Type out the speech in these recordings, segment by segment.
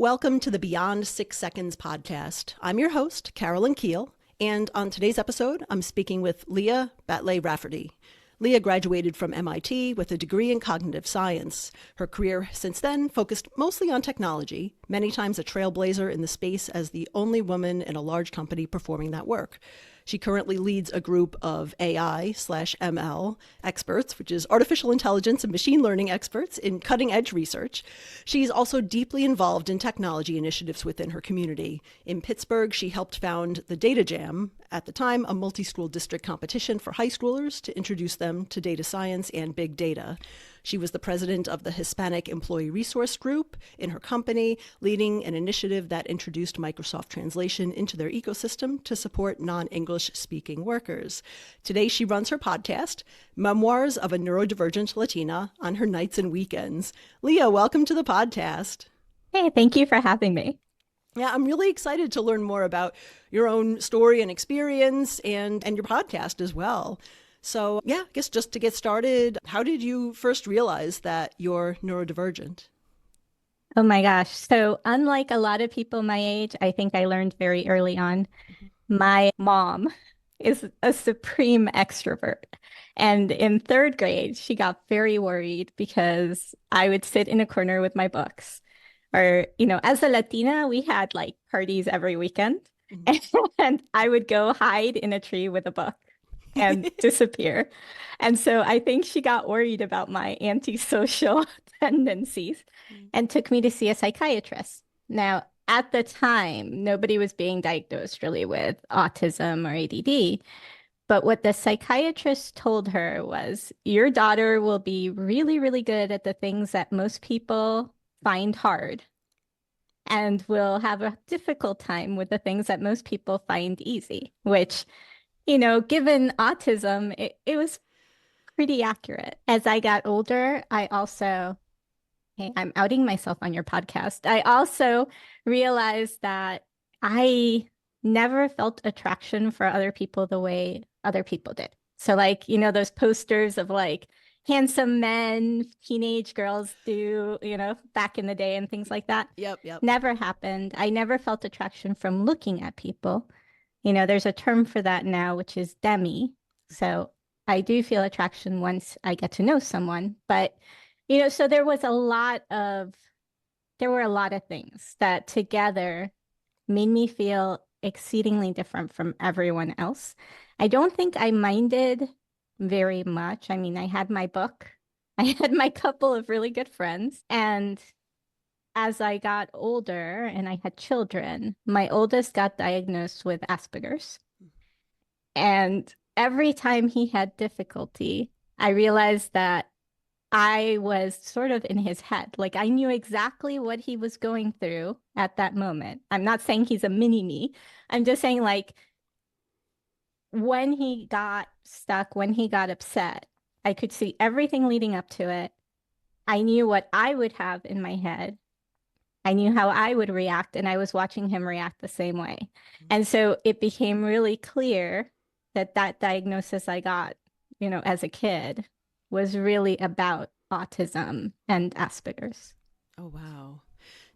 Welcome to the Beyond 6 Seconds podcast. I'm your host, Carolyn Keel, and on today's episode, I'm speaking with Lya Batlle-Rafferty. Lya graduated from MIT with a degree in cognitive science. Her career since then focused mostly on technology, many times a trailblazer in the space as the only woman in a large company performing that work. She currently leads a group of AI/ML experts, which is artificial intelligence and machine learning experts in cutting-edge research. She's also deeply involved in technology initiatives within her community. In Pittsburgh, she helped found the Data Jam, at the time a multi-school district competition for high schoolers to introduce them to data science and big data. She was the president of the Hispanic Employee Resource Group in her company, leading an initiative that introduced Microsoft Translation into their ecosystem to support non-English speaking workers. Today, she runs her podcast, Memoirs of a Neurodivergent Latina, on her nights and weekends. Lya, welcome to the podcast. Hey, thank you for having me. Yeah, I'm really excited to learn more about your own story and experience and your podcast as well. So yeah, I guess just to get started, how did you first realize that you're neurodivergent? Oh my gosh. So unlike a lot of people my age, I think I learned very early on. My mom is a supreme extrovert. And in third grade, she got very worried because I would sit in a corner with my books. Or, as a Latina, we had like parties every weekend. And I would go hide in a tree with a book and disappear. And so I think she got worried about my antisocial tendencies and took me to see a psychiatrist. Now, at the time, nobody was being diagnosed really with autism or ADD. But what the psychiatrist told her was, your daughter will be really, really good at the things that most people find hard and will have a difficult time with the things that most people find easy, which, given autism, it was pretty accurate. As I got older, hey, I'm outing myself on your podcast. I also realized that I never felt attraction for other people the way other people did. So those posters of handsome men, teenage girls do, back in the day and things like that. Yep. Never happened. I never felt attraction from looking at people. There's a term for that now, which is demi. So I do feel attraction once I get to know someone. But, so there were a lot of things that together made me feel exceedingly different from everyone else. I don't think I minded very much. I mean, I had my book. I had my couple of really good friends. And as I got older and I had children, my oldest got diagnosed with Asperger's. And every time he had difficulty, I realized that I was sort of in his head. Like I knew exactly what he was going through at that moment. I'm not saying he's a mini me. I'm just saying when he got stuck, when he got upset, I could see everything leading up to it. I knew what I would have in my head. I knew how I would react, and I was watching him react the same way. And so it became really clear that diagnosis I got, as a kid was really about autism and Asperger's. Oh, wow.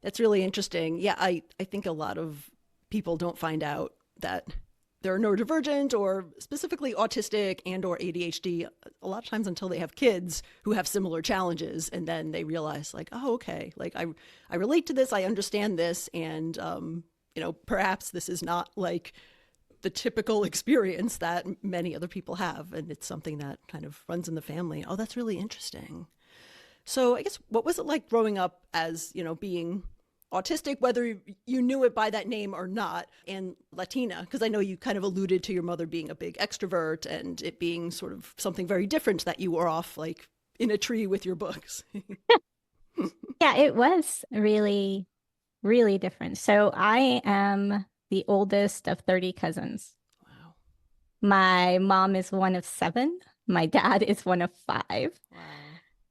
That's really interesting. Yeah, I think a lot of people don't find out that they're neurodivergent or specifically autistic and or ADHD a lot of times until they have kids who have similar challenges. And then they realize oh, okay, I relate to this. I understand this. And, perhaps this is not the typical experience that many other people have. And it's something that kind of runs in the family. Oh, that's really interesting. So I guess what was it like growing up as, being autistic, whether you knew it by that name or not, and Latina, because I know you kind of alluded to your mother being a big extrovert and it being sort of something very different that you were off in a tree with your books. Yeah, it was really, really different. So I am the oldest of 30 cousins. Wow. My mom is one of 7. My dad is one of 5. Wow.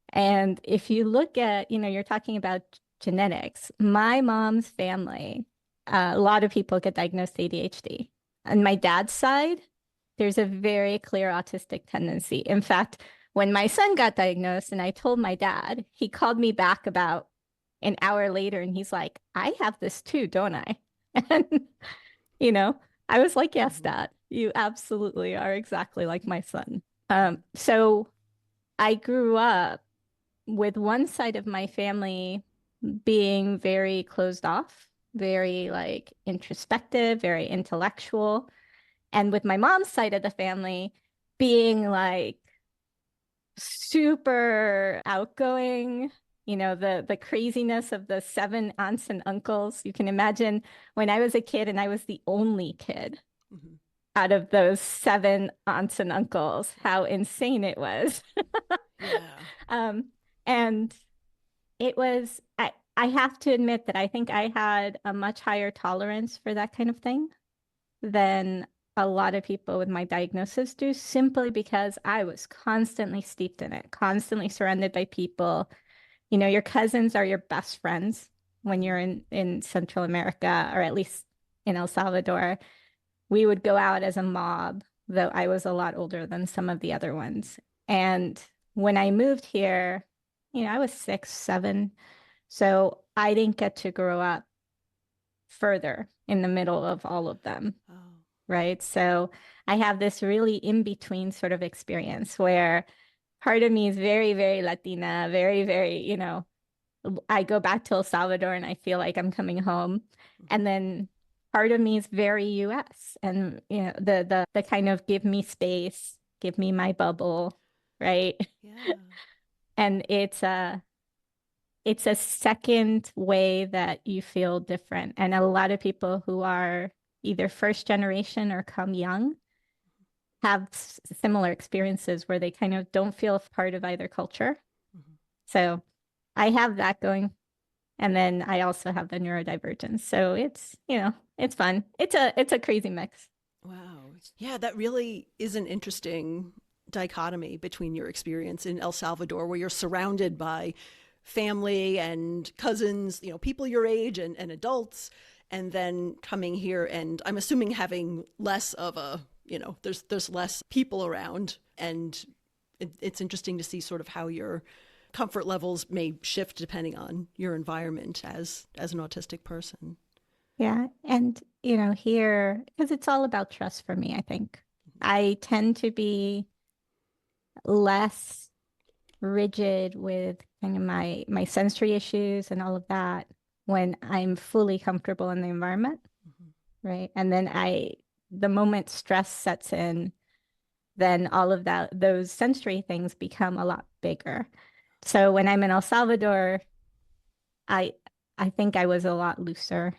And if you look at, you're talking about genetics. My mom's family, a lot of people get diagnosed ADHD. On my dad's side, there's a very clear autistic tendency. In fact, when my son got diagnosed and I told my dad, he called me back about an hour later and he's like, I have this too, don't I? And, you know, I was like, yes, Mhm. Dad, you absolutely are exactly like my son. So I grew up with one side of my family being very closed off, very like introspective, very intellectual. And with my mom's side of the family being like super outgoing, the craziness of the seven aunts and uncles. You can imagine when I was a kid and I was the only kid Mhm. out of those seven aunts and uncles, how insane it was. Yeah. Um, and I have to admit that I think I had a much higher tolerance for that kind of thing than a lot of people with my diagnosis do, simply because I was constantly steeped in it, constantly surrounded by people. Your cousins are your best friends when Mhm. you're in Central America, or at least in El Salvador. We would go out as a mob, though I was a lot older than some of the other ones. And when I moved here, I was 6, 7. So I didn't get to grow up further in the middle of all of them, Oh. right? So I have this really in between sort of experience where part of me is very, very Latina, very, very, I go back to El Salvador and I feel like I'm coming home. Mhm. And then part of me is very US, and the kind of give me space, give me my bubble, right? Yeah. And it's a second way that you feel different. And a lot of people who are either first generation or come young have similar experiences where they kind of don't feel part of either culture. Mhm. So I have that going. And then I also have the neurodivergence. So it's fun. It's a crazy mix. Wow. Yeah, that really is an interesting dichotomy between your experience in El Salvador, where you're surrounded by family and cousins, people your age and adults, and then coming here and I'm assuming having less of a, there's less people around, and it's interesting to see sort of how your comfort levels may shift depending on your environment as an autistic person. Yeah. And, here, because it's all about trust for me, I think. I tend to be less rigid with kind of my sensory issues and all of that when I'm fully comfortable in the environment, Mhm. right? And then the moment stress sets in, then all of those sensory things become a lot bigger. So when I'm in El Salvador, I I think I was a lot looser.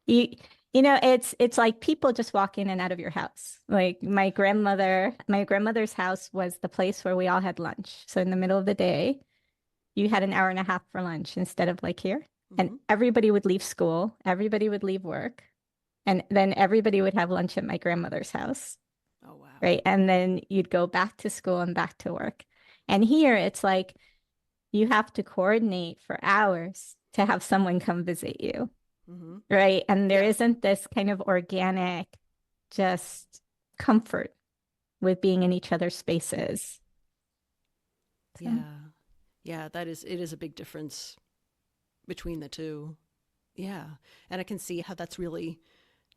You it's like people just walk in and out of your house. Like my grandmother's house was the place where we all had lunch. So in the middle of the day, you had an hour and a half for lunch instead of like here. And Mhm. everybody would leave school, everybody would leave work, and then everybody would have lunch at my grandmother's house, Oh wow. right? And then you'd go back to school and back to work. And here it's like you have to coordinate for hours to have someone come visit you, Mhm. right? And there Yeah. isn't this kind of organic, just comfort with being in each other's spaces. So, Yeah. Yeah, it is a big difference between the two. Yeah. And I can see how that's really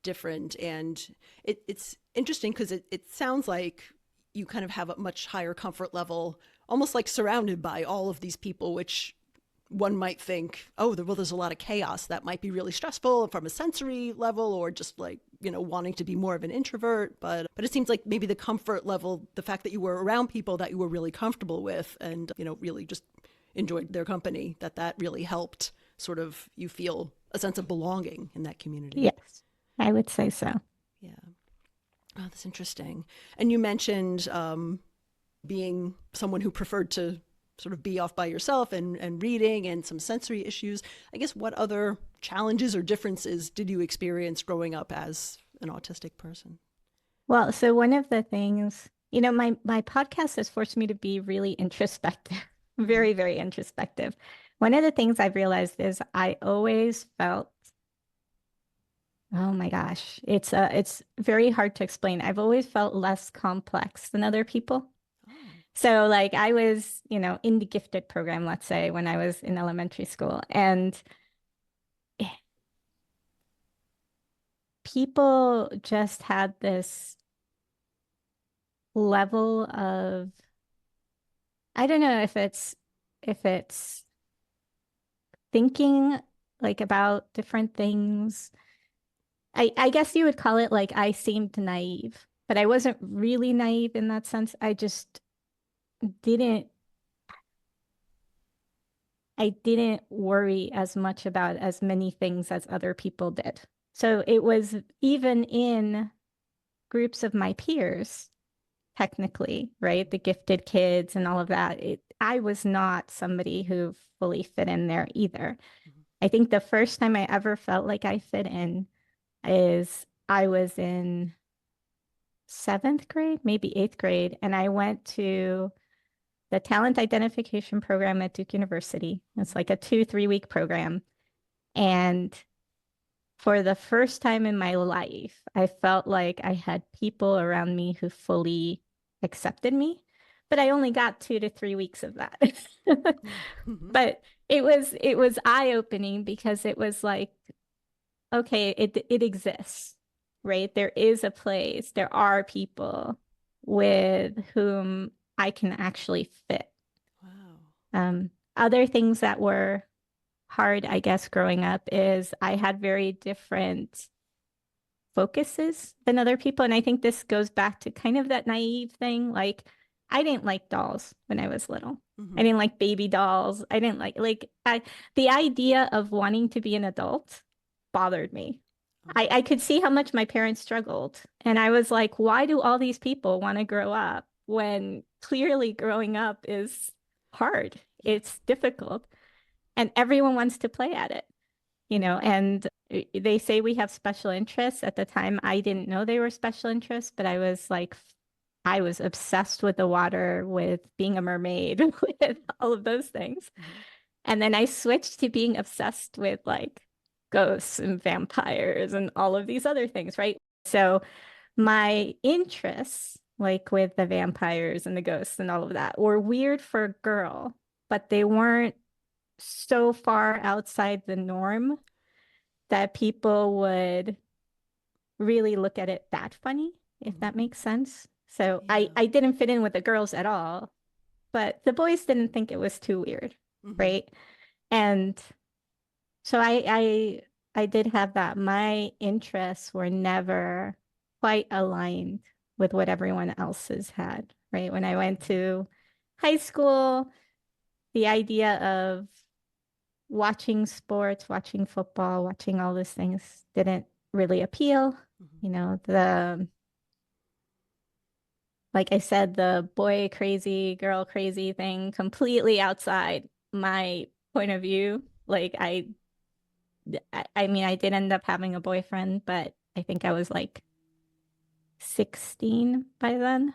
different. And it's interesting because it sounds like you kind of have a much higher comfort level, almost like surrounded by all of these people, which one might think, oh, well, there's a lot of chaos that might be really stressful from a sensory level, or just like, wanting to be more of an introvert. But it seems like maybe the comfort level, the fact that you were around people that you were really comfortable with and, really just enjoyed their company, that really helped sort of you feel a sense of belonging in that community. yes, I would say so. Yeah. Oh, that's interesting. And you mentioned being someone who preferred to sort of be off by yourself and reading and some sensory issues. I guess what other challenges or differences did you experience growing up as an autistic person? Well, so one of the things, my podcast has forced me to be really introspective, Mm-hmm. very, very introspective. One of the things I've realized is I always felt, oh my gosh, it's very hard to explain. I've always felt less complex than other people. Oh. So like I was, in the gifted program, let's say, when I was in elementary school, and people just had this level of, I don't know if it's thinking like about different things. I guess you would call it like I seemed naive, but I wasn't really naive in that sense. Didn't I didn't worry as much about as many things as other people did. So it was even in groups of my peers, technically, right? The gifted kids and all of that. I was not somebody who fully fit in there either. I think the first time I ever felt like I fit in is I was in seventh grade, maybe eighth grade, and I went to the talent identification program at Duke University. It's like a 2, 3 week program. And for the first time in my life, I felt like I had people around me who fully accepted me. But I only got 2 to 3 weeks of that. But it was eye-opening because it was like, okay, it exists, right? There is a place, there are people with whom I can actually fit. Other things that were hard, I guess, growing up is I had very different focuses than other people. And I think this goes back to kind of that naive thing. Like, I didn't like dolls when I was little. I didn't like baby dolls. I didn't the idea of wanting to be an adult bothered me. I could see how much my parents struggled. And I was like, why do all these people want to grow up when clearly growing up is hard? It's difficult. And everyone wants to play at it, and they say we have special interests. At the time, I didn't know they were special interests, but I was like, I was obsessed with the water, with being a mermaid, with all of those things. And then I switched to being obsessed with like ghosts and vampires and all of these other things, right? So my interests, like with the vampires and the ghosts and all of that, were weird for a girl, but they weren't so far outside the norm that people would really look at it that funny, if that makes sense. So I didn't fit in with the girls at all, but the boys didn't think it was too weird, right? And so I did have that. My interests were never quite aligned with what everyone else's had, right? When I went to high school, the idea of watching sports, watching football, watching all those things didn't really appeal. Like I said, the boy crazy, girl crazy thing completely outside my point of view. Like I mean, I did end up having a boyfriend, but I think I was like 16 by then.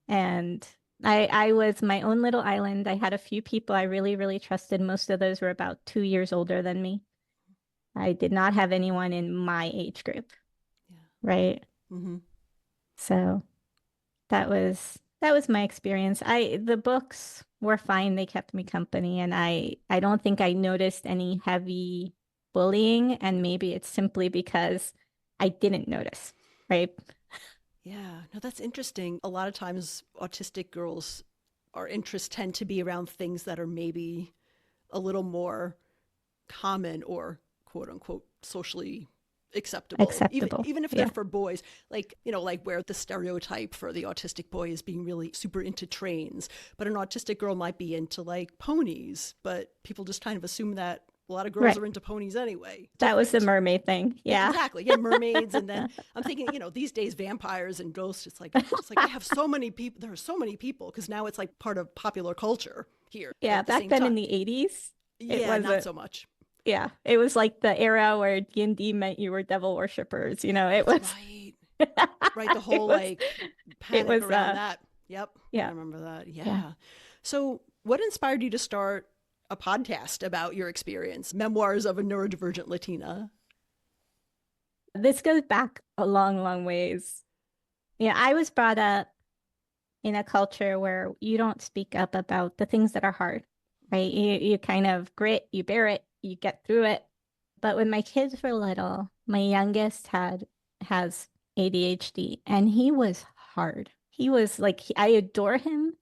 And I was my own little island. I had a few people I really, really trusted. Most of those were about 2 years older than me. I did not have anyone in my age group. Right. So that was my experience. The books were fine. They kept me company, and I don't think I noticed any heavy bullying, and maybe it's simply because I didn't notice, right? Yeah, no, that's interesting. A lot of times autistic girls, our interests tend to be around things that are maybe a little more common or quote unquote socially acceptable. Even if they're for boys, like, like where the stereotype for the autistic boy is being really super into trains, but an autistic girl might be into like ponies, but people just kind of assume that a lot of girls are into ponies anyway. That was the mermaid thing. Yeah. Exactly. Yeah, mermaids. And then I'm thinking, these days vampires and ghosts, it's like I have so many people. There are so many people because now it's like part of popular culture here. Yeah, back then in the 80s, yeah, not so much. Yeah, it was like the era where D&D meant you were devil worshippers. It was right. Right, the whole panic around that. Yep. Yeah. I remember that. Yeah. So what inspired you to start a podcast about your experience, Memoirs of a Neurodivergent Latina? This goes back a long, long ways. I was brought up in a culture where you don't speak up about the things that are hard, right? You kind of grit, you bear it, you get through it. But when my kids were little, my youngest has ADHD, and he was hard. He was like, I adore him,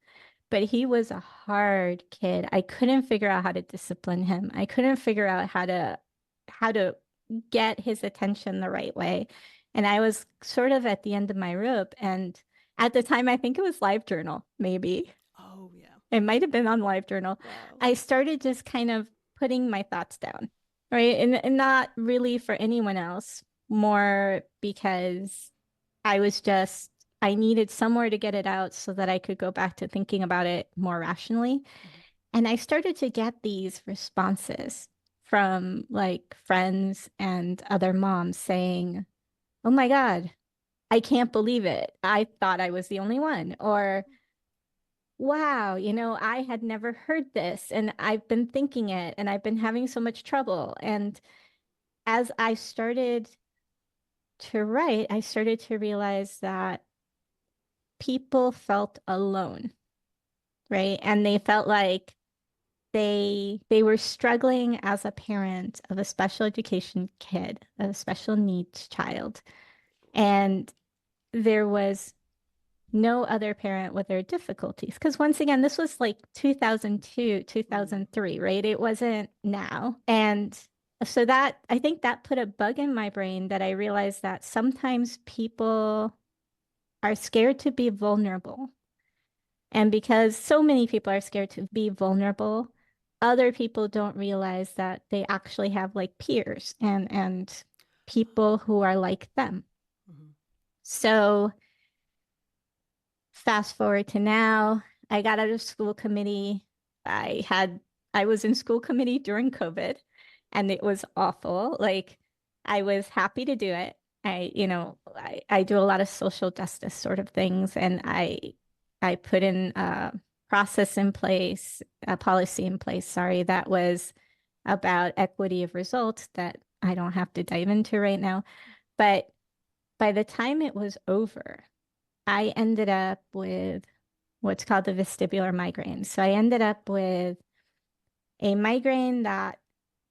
but he was a hard kid. I couldn't figure out how to discipline him. I couldn't figure out how to get his attention the right way. And I was sort of at the end of my rope. And at the time, I think it was LiveJournal, maybe. Oh, yeah. It might have been on LiveJournal. Wow. I started just kind of putting my thoughts down, right? And not really for anyone else, more because I needed somewhere to get it out so that I could go back to thinking about it more rationally. Mhm. And I started to get these responses from like friends and other moms saying, "Oh my God, I can't believe it. I thought I was the only one." Or, "Wow, I had never heard this and I've been thinking it and I've been having so much trouble." And as I started to write, I started to realize that people felt alone, right? And they felt like they were struggling as a parent of a special education kid, of a special needs child. And there was no other parent with their difficulties. Because once again, this was like 2002, 2003, right? It wasn't now. And so I think that put a bug in my brain that I realized that sometimes people are scared to be vulnerable. And because so many people are scared to be vulnerable, other people don't realize that they actually have like peers and people who are like them. Mhm. So fast forward to now, I got out of school committee. I was in school committee during COVID, and it was awful. Like, I was happy to do it. I do a lot of social justice sort of things, and I put in a process in place, a policy in place, sorry, that was about equity of results that I don't have to dive into right now. But by the time it was over, I ended up with what's called the vestibular migraine. So I ended up with a migraine that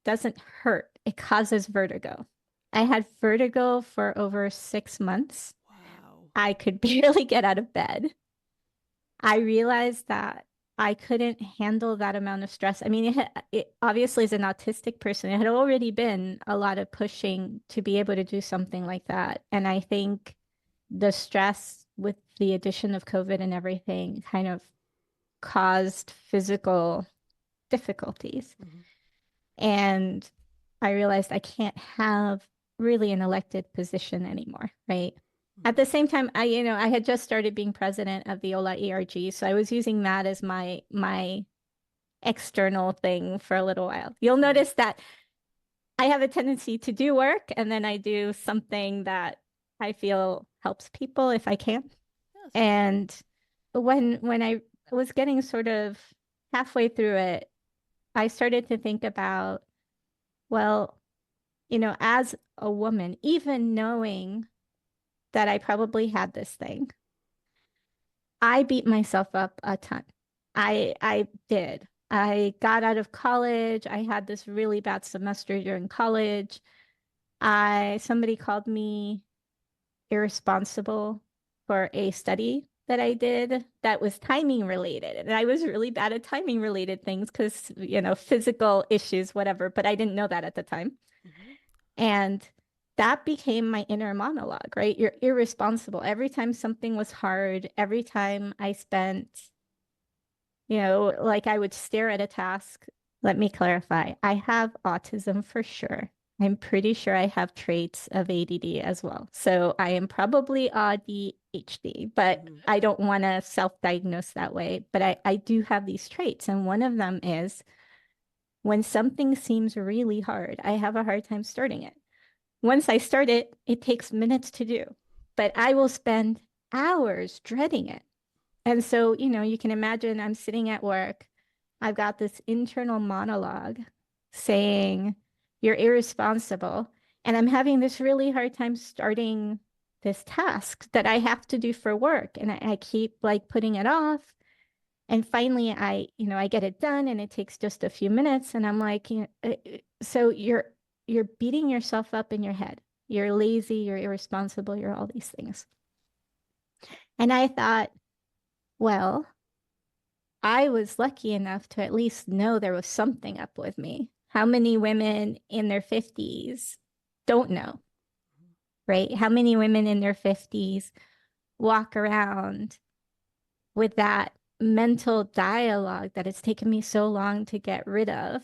doesn't hurt, it causes vertigo. I had vertigo for over 6 months. Wow. I could barely get out of bed. I realized that I couldn't handle that amount of stress. I mean, it obviously, as an autistic person, it had already been a lot of pushing to be able to do something like that. And I think the stress with the addition of COVID and everything kind of caused physical difficulties. Mhm. And I realized I can't have really an elected position anymore, right? At the same time, I had just started being president of the OLA ERG, so I was using that as my external thing for a little while. You'll notice that I have a tendency to do work and then I do something that I feel helps people if I can. Yes. And when I was getting sort of halfway through it, I started to think about, well, as a woman, even knowing that I probably had this thing, I beat myself up a ton. I did. I got out of college. I had this really bad semester during college. I Somebody called me irresponsible for a study that I did that was timing related. And I was really bad at timing related things because, physical issues, whatever, but I didn't know that at the time. Mhm. And that became my inner monologue, right? You're irresponsible. Every time something was hard, every time I spent, like I would stare at a task. Let me clarify. I have autism for sure. I'm pretty sure I have traits of ADD as well. So I am probably ADHD, but Mhm. I don't want to self-diagnose that way. But I do have these traits. And one of them is when something seems really hard, I have a hard time starting it. Once I start it, it takes minutes to do, but I will spend hours dreading it. And so, you can imagine I'm sitting at work. I've got this internal monologue saying, "You're irresponsible." And I'm having this really hard time starting this task that I have to do for work. And I keep like putting it off. And finally I get it done and it takes just a few minutes. And I'm like, so you're beating yourself up in your head. You're lazy, you're irresponsible, you're all these things. And I thought, well, I was lucky enough to at least know there was something up with me. How many women in their 50s don't know, right? How many women in their 50s walk around with that mental dialogue that it's taken me so long to get rid of?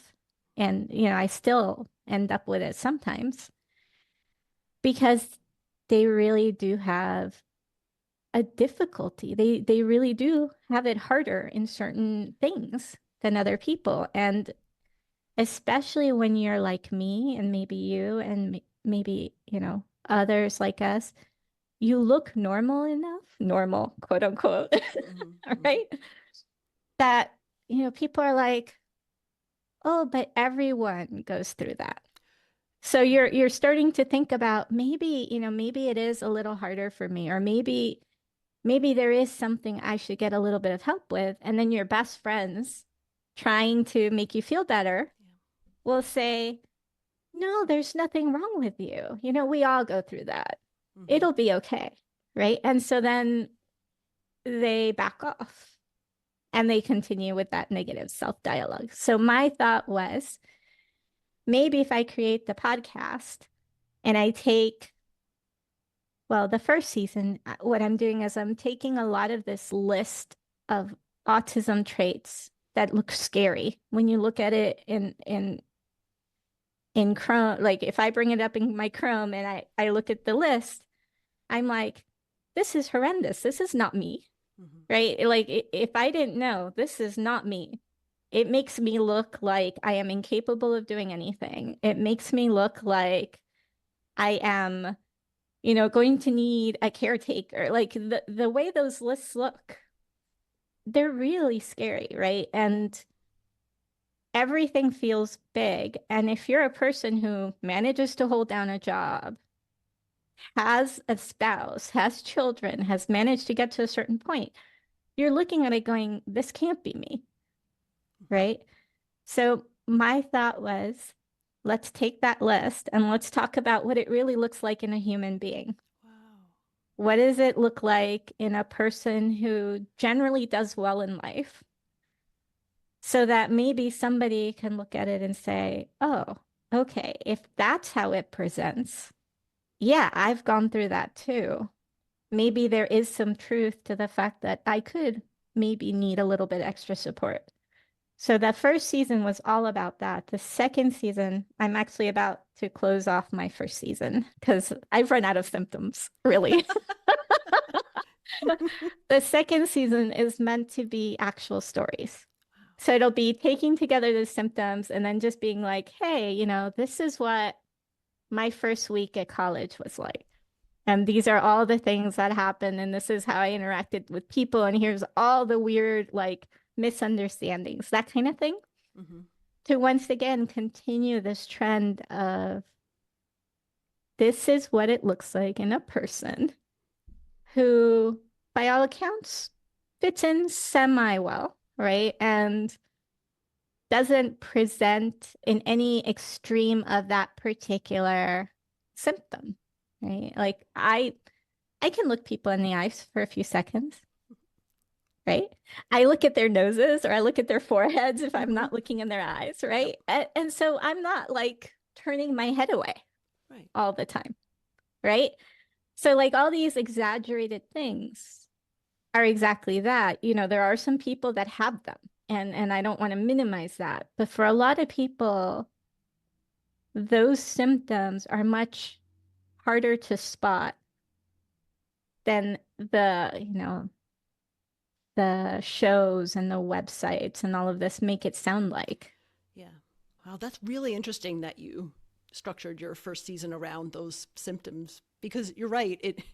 And, I still end up with it sometimes because they really do have a difficulty. They really do have it harder in certain things than other people. And especially when you're like me and maybe you and maybe, others like us, you look normal enough, normal, quote unquote, right? That, people are like, oh, but everyone goes through that. So you're starting to think about maybe, maybe it is a little harder for me, or maybe there is something I should get a little bit of help with. And then your best friends trying to make you feel better will say, no, there's nothing wrong with you. We all go through that. It'll be okay. Right. And so then they back off and they continue with that negative self-dialogue. So my thought was, maybe if I create the podcast and I take, well, the first season, what I'm doing is I'm taking a lot of this list of autism traits that look scary when you look at it in Chrome. Like if I bring it up in my Chrome and I look at the list, I'm like, this is horrendous. This is not me, right? Like if I didn't know, this is not me. It makes me look like I am incapable of doing anything. It makes me look like I am, going to need a caretaker. Like the way those lists look, they're really scary, right? And everything feels big. And if you're a person who manages to hold down a job, has a spouse, has children, has managed to get to a certain point, you're looking at it going, this can't be me, right? So my thought was, let's take that list and let's talk about what it really looks like in a human being. Wow. What does it look like in a person who generally does well in life? So that maybe somebody can look at it and say, oh, okay, if that's how it presents, yeah, I've gone through that too. Maybe there is some truth to the fact that I could maybe need a little bit extra support. So the first season was all about that. The second season, I'm actually about to close off my first season because I've run out of symptoms, really. The second season is meant to be actual stories. So it'll be taking together the symptoms and then just being like, hey, this is what my first week at college was like. And these are all the things that happened. And this is how I interacted with people. And here's all the weird, like, misunderstandings, that kind of thing. To once again continue this trend of this is what it looks like in a person who, by all accounts, fits in semi-well, right? And doesn't present in any extreme of that particular symptom, right? Like I can look people in the eyes for a few seconds, right? I look at their noses or I look at their foreheads if I'm not looking in their eyes, right? And so I'm not like turning my head away all the time, right? So like all these exaggerated things are exactly that. There are some people that have them, and I don't want to minimize that. But for a lot of people, those symptoms are much harder to spot than the shows and the websites and all of this make it sound like. Yeah. Wow, that's really interesting that you structured your first season around those symptoms, because you're right.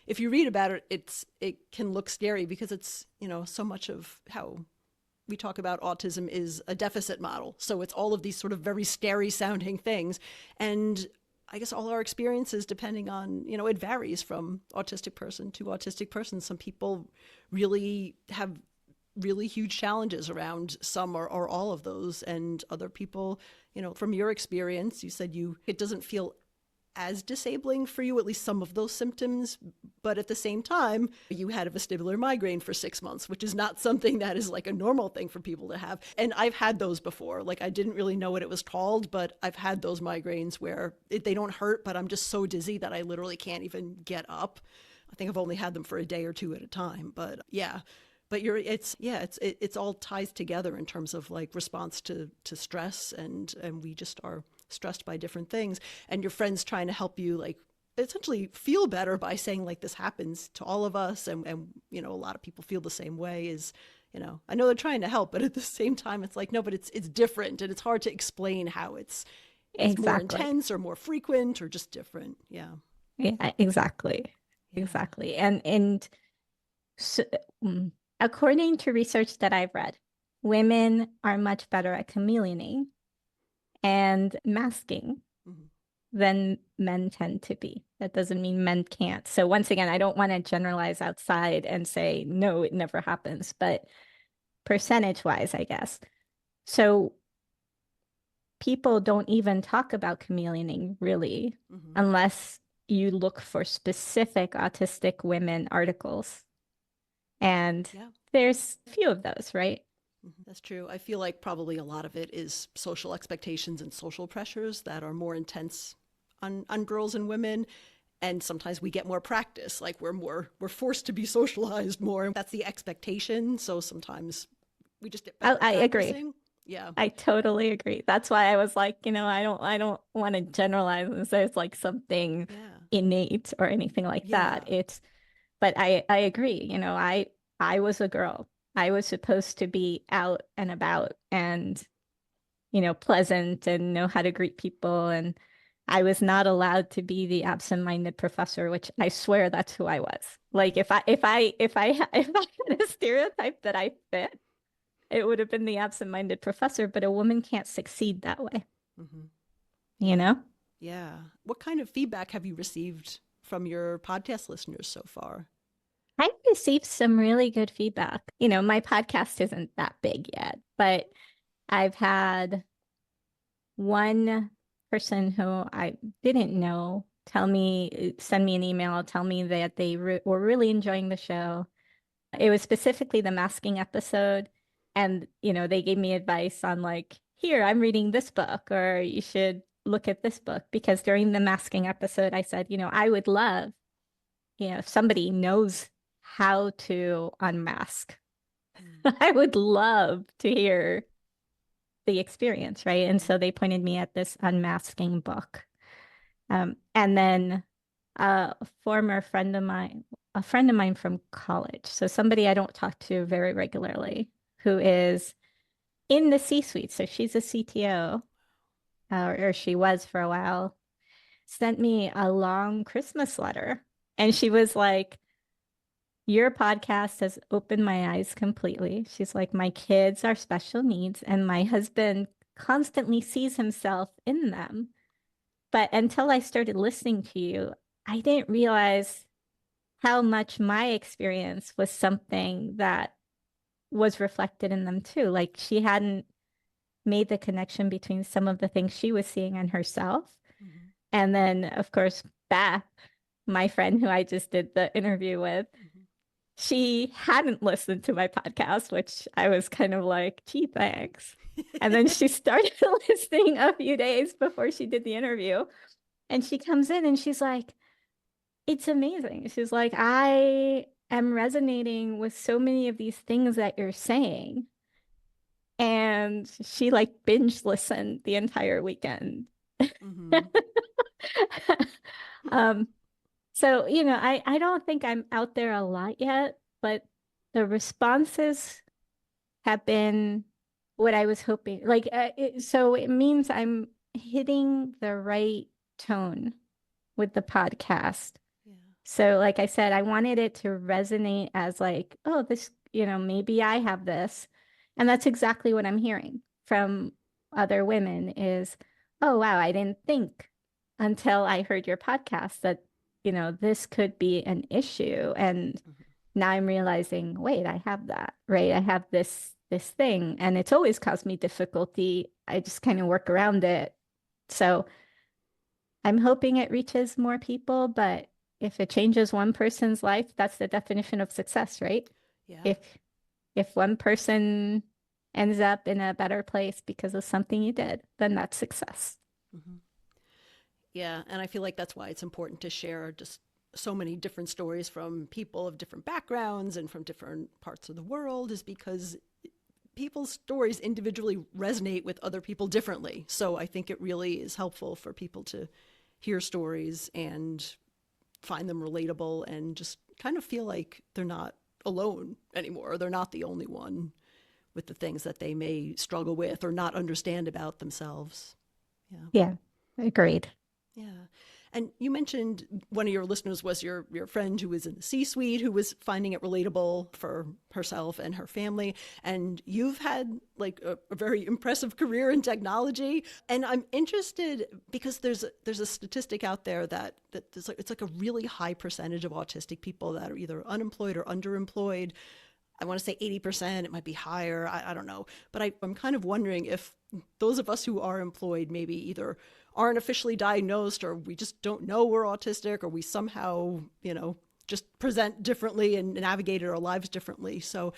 If you read about it, it can look scary because it's, so much of how we talk about autism is a deficit model. So it's all of these sort of very scary sounding things. And I guess all our experiences, depending on, it varies from autistic person to autistic person. Some people really have really huge challenges around some or all of those. And other people, from your experience, you said it doesn't feel as disabling for you, at least some of those symptoms. But at the same time, you had a vestibular migraine for 6 months, which is not something that is like a normal thing for people to have. And I've had those before. Like, I didn't really know what it was called, but I've had those migraines where they don't hurt, but I'm just so dizzy that I literally can't even get up. I think I've only had them for a day or two at a time, but yeah. But it's all ties together in terms of like response to stress, and we just are stressed by different things. And your friends trying to help you like essentially feel better by saying like this happens to all of us, and a lot of people feel the same way. Is I know they're trying to help, but at the same time it's like, no, but it's different, and it's hard to explain how it's more intense or more frequent or just different. Yeah. Exactly. And so, according to research that I've read, women are much better at chameleoning and masking than men tend to be. That doesn't mean men can't. So once again, I don't want to generalize outside and say, no, it never happens, but percentage-wise, I guess. So people don't even talk about chameleoning really, unless you look for specific autistic women articles. And there's a few of those, right? That's true. I feel like probably a lot of it is social expectations and social pressures that are more intense on girls and women. And sometimes we get more practice, like we're forced to be socialized more. That's the expectation. So sometimes we just get better. I agree. Yeah. I totally agree. That's why I was like, I don't want to generalize and say it's like something innate or anything like that. But I agree. I was a girl. I was supposed to be out and about and, pleasant and know how to greet people. And I was not allowed to be the absent-minded professor, which I swear that's who I was. Like if I had a stereotype that I fit, it would have been the absent-minded professor, but a woman can't succeed that way. Yeah. What kind of feedback have you received from your podcast listeners so far? I've received some really good feedback. My podcast isn't that big yet, but I've had one person who I didn't know send me an email, tell me that they were really enjoying the show. It was specifically the masking episode. And, they gave me advice on like, here, I'm reading this book, or you should look at this book. Because during the masking episode, I said, I would love, if somebody knows how to unmask. I would love to hear the experience, right? And so they pointed me at this unmasking book. And then a friend of mine from college, so somebody I don't talk to very regularly, who is in the C-suite. So she's a CTO, or she was for a while, sent me a long Christmas letter. And she was like, your podcast has opened my eyes completely. She's like, my kids are special needs, and my husband constantly sees himself in them. But until I started listening to you, I didn't realize how much my experience was something that was reflected in them too. Like, she hadn't made the connection between some of the things she was seeing in herself. And then, of course, Beth, my friend who I just did the interview with, she hadn't listened to my podcast, which I was kind of like, gee, thanks. And then she started listening a few days before she did the interview. And she comes in and she's like, it's amazing. She's like, I am resonating with so many of these things that you're saying. And she like binge listened the entire weekend. So, I don't think I'm out there a lot yet, but the responses have been what I was hoping. Like, so it means I'm hitting the right tone with the podcast. So, like I said, I wanted it to resonate as like, oh, this, maybe I have this. And that's exactly what I'm hearing from other women is, oh, wow, I didn't think until I heard your podcast that, this could be an issue. And now I'm realizing, wait, I have that, right? I have this thing, and it's always caused me difficulty. I just kind of work around it. So I'm hoping it reaches more people, but if it changes one person's life, that's the definition of success, right? Yeah. If one person ends up in a better place because of something you did, then that's success. Mm-hmm. Yeah, and I feel like that's why it's important to share just so many different stories from people of different backgrounds and from different parts of the world, is because people's stories individually resonate with other people differently. So I think it really is helpful for people to hear stories and find them relatable and just kind of feel like they're not alone anymore. They're not the only one with the things that they may struggle with or not understand about themselves. Yeah. Yeah, agreed. Yeah. And you mentioned one of your listeners was your friend who was in the C-suite, who was finding it relatable for herself and her family. And you've had like a very impressive career in technology. And I'm interested because there's a statistic out there that it's like a really high percentage of autistic people that are either unemployed or underemployed. I want to say 80%, it might be higher. I don't know. But I'm kind of wondering if those of us who are employed maybe either aren't officially diagnosed, or we just don't know we're autistic, or we somehow, just present differently and navigate our lives differently. So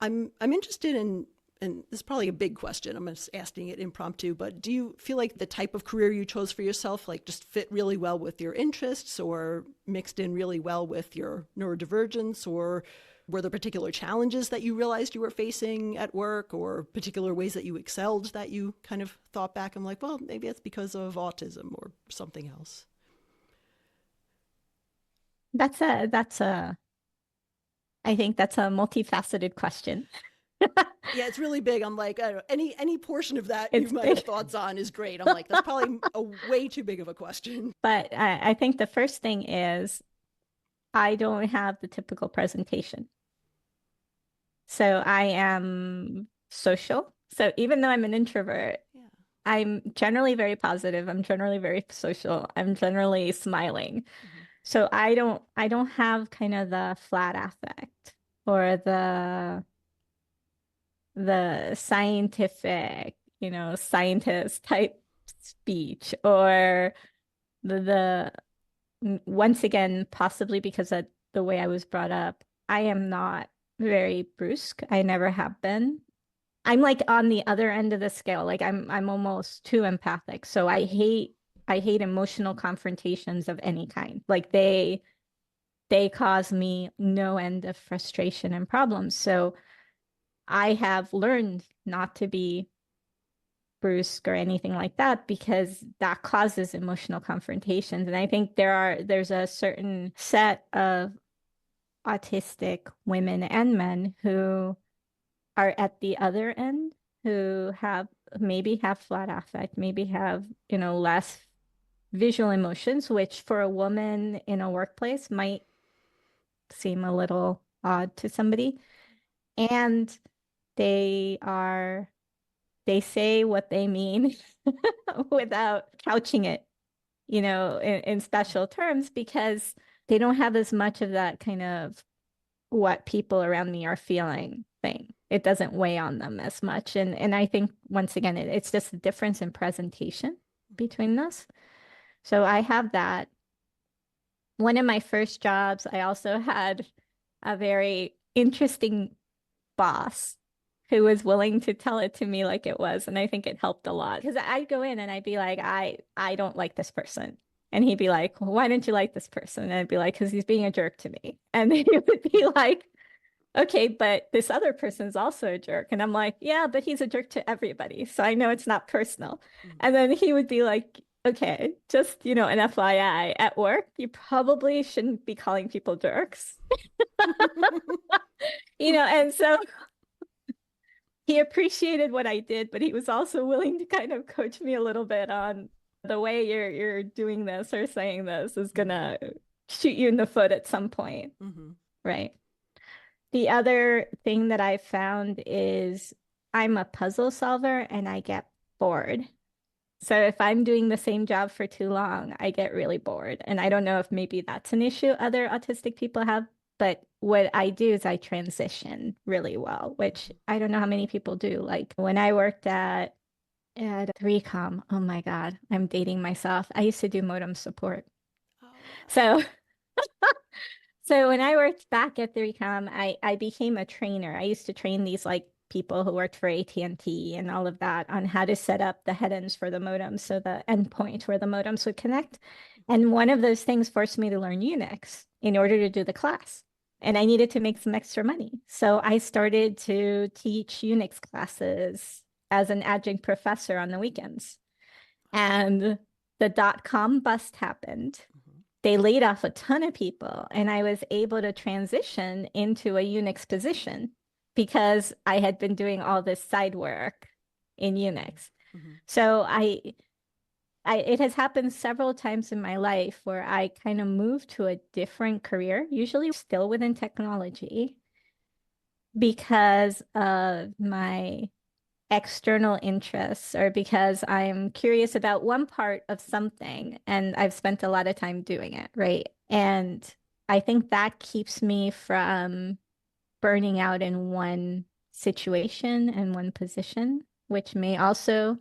I'm interested in, and this is probably a big question, I'm just asking it impromptu, but do you feel like the type of career you chose for yourself, like just fit really well with your interests or mixed in really well with your neurodivergence, or were there particular challenges that you realized you were facing at work, or particular ways that you excelled that you kind of thought back and like, well, maybe it's because of autism or something else? I think that's a multifaceted question. Yeah, it's really big. I'm like, I don't know, any portion of that It's you might big. have thoughts on is great. I'm like, that's probably a way too big of a question. But I think the first thing is I don't have the typical presentation. So I am social. So even though I'm an introvert, Yeah. I'm generally very positive. I'm generally very social. I'm generally smiling. Mm-hmm. So I don't have kind of the flat affect or the scientific, scientist type speech, or the once again, possibly because of the way I was brought up, I am not very brusque. I never have been. I'm like on the other end of the scale. Like I'm almost too empathic. So I hate emotional confrontations of any kind. Like they cause me no end of frustration and problems. So I have learned not to be brusque or anything like that because that causes emotional confrontations. And I think there's a certain set of autistic women and men who are at the other end, who maybe have flat affect, maybe have, less visual emotions, which for a woman in a workplace might seem a little odd to somebody. And they are they say what they mean without couching it, in special terms, because they don't have as much of that kind of what people around me are feeling thing. It doesn't weigh on them as much. And I think once again, it's just a difference in presentation between us. So I have that. One of my first jobs, I also had a very interesting boss who was willing to tell it to me like it was. And I think it helped a lot because I'd go in and I'd be like, I don't like this person. And he'd be like, well, why don't you like this person? And I'd be like, because he's being a jerk to me. And he would be like, okay, but this other person's also a jerk. And I'm like, yeah, but he's a jerk to everybody. So I know it's not personal. Mm-hmm. And then he would be like, okay, just, an FYI, at work, you probably shouldn't be calling people jerks. And so he appreciated what I did, but he was also willing to kind of coach me a little bit on the way you're doing this or saying this is gonna shoot you in the foot at some point. Mm-hmm. Right. The other thing that I found is I'm a puzzle solver and I get bored. So if I'm doing the same job for too long, I get really bored. And I don't know if maybe that's an issue other autistic people have, but what I do is I transition really well, which I don't know how many people do. Like when I worked at 3Com, oh my God, I'm dating myself. I used to do modem support. Oh, yeah. So so when I worked back at 3Com, I became a trainer. I used to train these like people who worked for AT&T and all of that on how to set up the headends for the modem, so the endpoint where the modems would connect. And one of those things forced me to learn Unix in order to do the class. And I needed to make some extra money. So I started to teach Unix classes as an adjunct professor on the weekends. And the dot-com bust happened. Mhm. They laid off a ton of people, and I was able to transition into a Unix position because I had been doing all this side work in Unix. Mhm. So it has happened several times in my life where I kind of moved to a different career, usually still within technology, because of my external interests or because I'm curious about one part of something and I've spent a lot of time doing it, right? And I think that keeps me from burning out in one situation and one position, which may also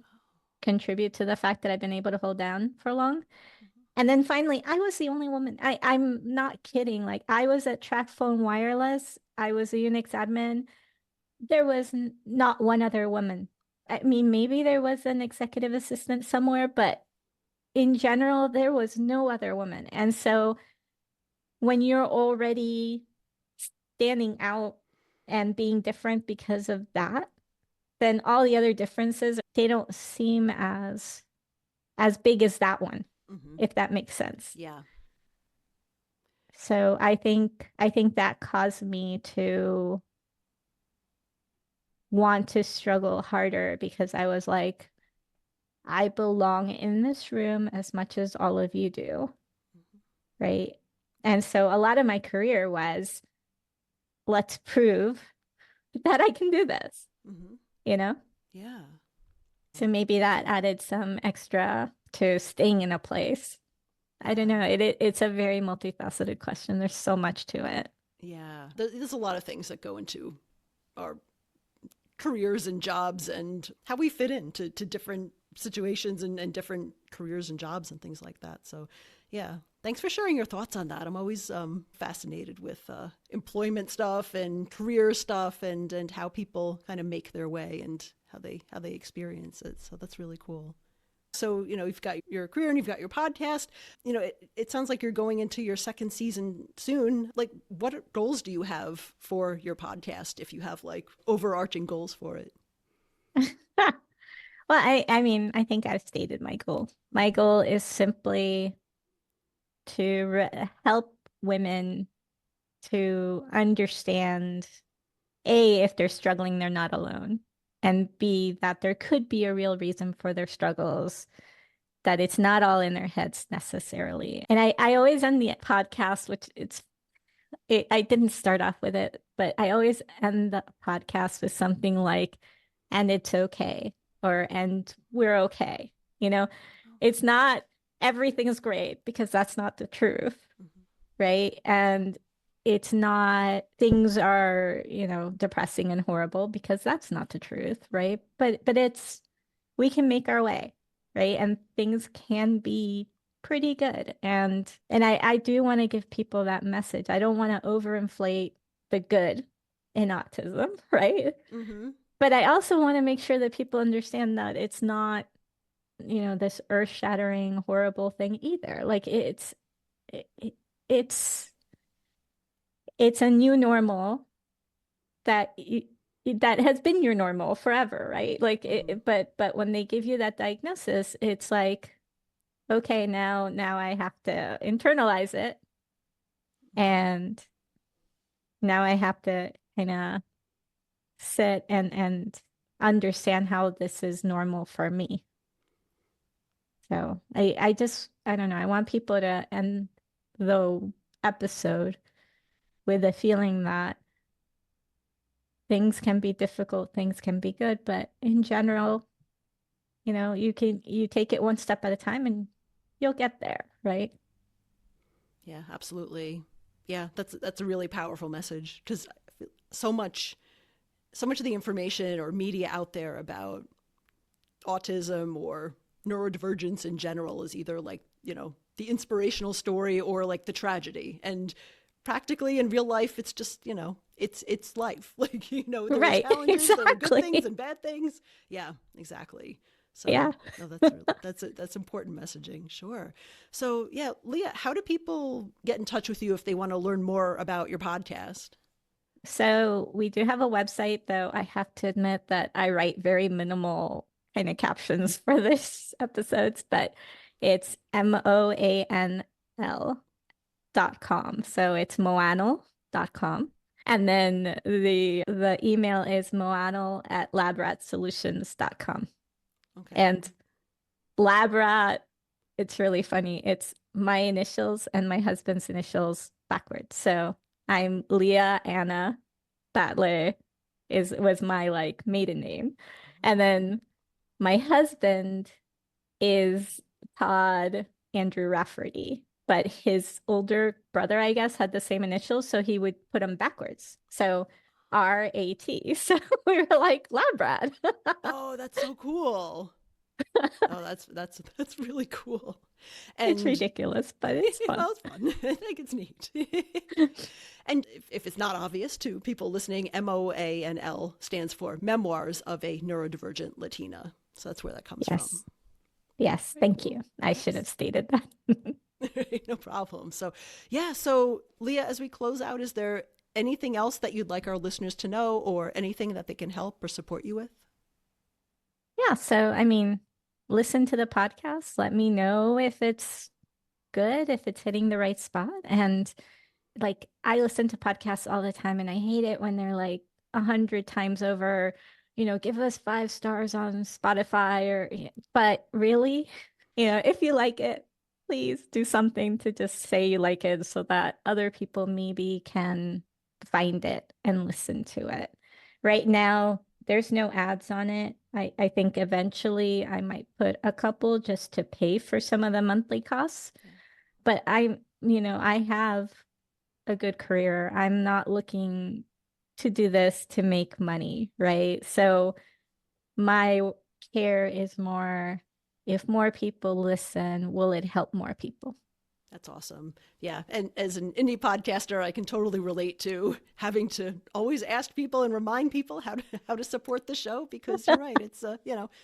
contribute to the fact that I've been able to hold down for long. Mhm. And then finally, I was the only woman. I'm not kidding. Like I was at Track Phone Wireless. I was a Unix admin. There was not one other woman. I mean, maybe there was an executive assistant somewhere, but in general, there was no other woman. And so when you're already standing out and being different because of that, then all the other differences, they don't seem as big as that one, Mhm. if that makes sense. Yeah. So I think that caused me to want to struggle harder because I was like, I belong in this room as much as all of you do, Mhm. right? And so a lot of my career was, let's prove that I can do this, Mhm. you know? Yeah. So maybe that added some extra to staying in a place. I don't Yeah. know. It's a very multifaceted question. There's so much to it. Yeah. There's a lot of things that go into our careers and jobs and how we fit into to different situations and different careers and jobs and things like that. So, yeah, thanks for sharing your thoughts on that. I'm always fascinated with employment stuff and career stuff and how people kind of make their way and how they experience it. So that's really cool. So, you've got your career and you've got your podcast. It sounds like you're going into your second season soon. Like, what goals do you have for your podcast if you have like overarching goals for it? Well, I mean, I think I've stated my goal. My goal is simply to help women to understand A, if they're struggling, they're not alone, and B, that there could be a real reason for their struggles, that it's not all in their heads necessarily. And I always end the podcast, which I didn't start off with it, but I always end the podcast with something like, and it's okay, or and we're okay. You know, it's not everything is great because that's not the truth, Mhm. right? And it's not things are, depressing and horrible because that's not the truth, right? But it's we can make our way, right? And things can be pretty good. And I do want to give people that message. I don't want to overinflate the good in autism, right? Mm-hmm. But I also want to make sure that people understand that it's not, this earth-shattering, horrible thing either. Like it, it, it's it's a new normal that that has been your normal forever, right? Like Mm-hmm. but when they give you that diagnosis, it's like, okay, now I have to internalize it, Mm-hmm. and now I have to kind of sit and understand how this is normal for me. So I don't know. I want people to end the episode with a feeling that things can be difficult, things can be good, but in general, you take it one step at a time and you'll get there, right? Yeah, absolutely. Yeah, that's a really powerful message because so much of the information or media out there about autism or neurodivergence in general is either like, the inspirational story or like the tragedy. And practically in real life, it's just, it's life. Like, there are Right, challenges, there are good things exactly. and bad things. Yeah, exactly. So Yeah. no, that's important messaging. Sure. So yeah, Lya, how do people get in touch with you if they want to learn more about your podcast? So we do have a website, though I have to admit that I write very minimal kind of captions for this episodes, but it's moanl.com. So it's moanl.com. And then the email is moanl@labratsolutions.com. Okay. And Labrat, it's really funny. It's my initials and my husband's initials backwards. So I'm Lya Anna Batlle was my like maiden name. And then my husband is Todd Andrew Rafferty, but his older brother, I guess, had the same initials, so he would put them backwards. So RAT. So we were like Labrat. Oh, that's so cool. Oh, that's really cool. It's And ridiculous, but it's fun. well, it's fun. I think it's neat. And if it's not obvious to people listening, MOANL stands for Memoirs of a Neurodivergent Latina. So that's where that comes from. Yes. Yes. Very Thank cool. you. I should Yes. have stated that. No problem. So, yeah. So, Lya, as we close out, is there anything else that you'd like our listeners to know or anything that they can help or support you with? Yeah. So, I mean, listen to the podcast. Let me know if it's good, if it's hitting the right spot. And like, I listen to podcasts all the time and I hate it when they're like 100 times over, give us 5 stars on Spotify but really, if you like it, please do something to just say you like it so that other people maybe can find it and listen to it. Right now, there's no ads on it. I think eventually I might put a couple just to pay for some of the monthly costs. Yeah. But I have a good career. I'm not looking to do this to make money, right? So my care is more, if more people listen, will it help more people? That's awesome. Yeah. And as an indie podcaster, I can totally relate to having to always ask people and remind people how to support the show because you're right. It's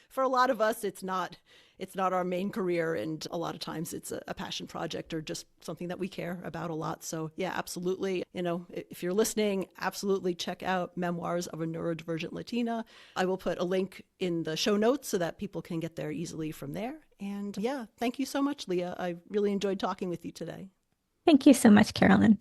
for a lot of us it's not our main career and a lot of times it's a passion project or just something that we care about a lot. So, yeah, absolutely. If you're listening, absolutely check out Memoirs of a Neurodivergent Latina. I will put a link in the show notes so that people can get there easily from there. And yeah, thank you so much, Lya. I really enjoyed talking with you today. Thank you so much, Carolyn.